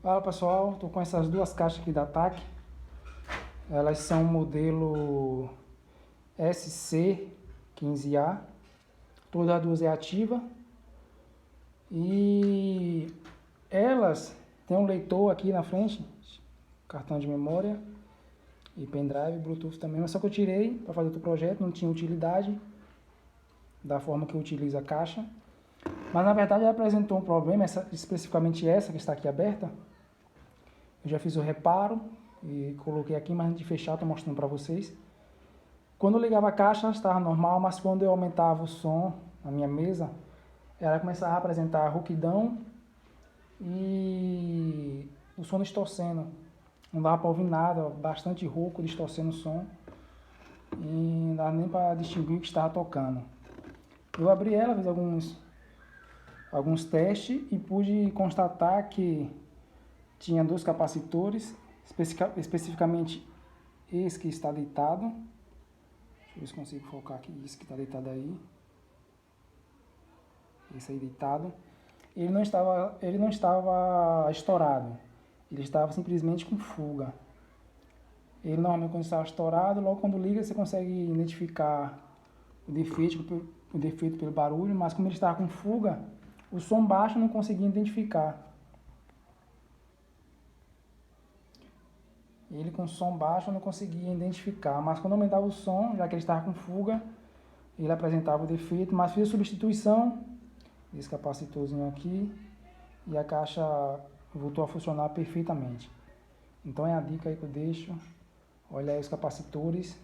Fala pessoal, estou com essas duas caixas aqui da TAC. Elas são modelo SC15A. Todas as duas é ativa. E elas têm um leitor aqui na frente, cartão de memória e pendrive, Bluetooth também. Mas só que eu tirei para fazer outro projeto, não tinha utilidade da forma que eu utilizo a caixa. Mas na verdade ela apresentou um problema, especificamente essa que está aqui aberta. Eu já fiz o reparo e coloquei aqui, mas antes de fechar estou mostrando para vocês. Quando eu ligava a caixa ela estava normal, mas quando eu aumentava o som na minha mesa, ela começava a apresentar rouquidão e o som distorcendo. Não dava para ouvir nada, bastante rouco, distorcendo o som. E não dava nem para distinguir o que estava tocando. Eu abri ela, fiz alguns testes e pude constatar que tinha dois capacitores, especificamente esse que está deitado. Deixa eu ver se consigo focar aqui, esse que está deitado aí. Esse aí deitado. Ele não estava estourado, ele estava simplesmente com fuga. Ele normalmente quando estava estourado, logo quando liga você consegue identificar o defeito pelo barulho, mas como ele estava com fuga, o som baixo eu não conseguia identificar. Ele com som baixo eu não conseguia identificar, mas quando aumentava o som, já que ele estava com fuga, ele apresentava o defeito, mas fiz a substituição desse capacitorzinho aqui e a caixa voltou a funcionar perfeitamente. Então é a dica aí que eu deixo, olha aí os capacitores,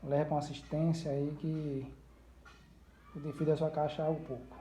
leve para uma assistência aí que o defeito da sua caixa é algo pouco.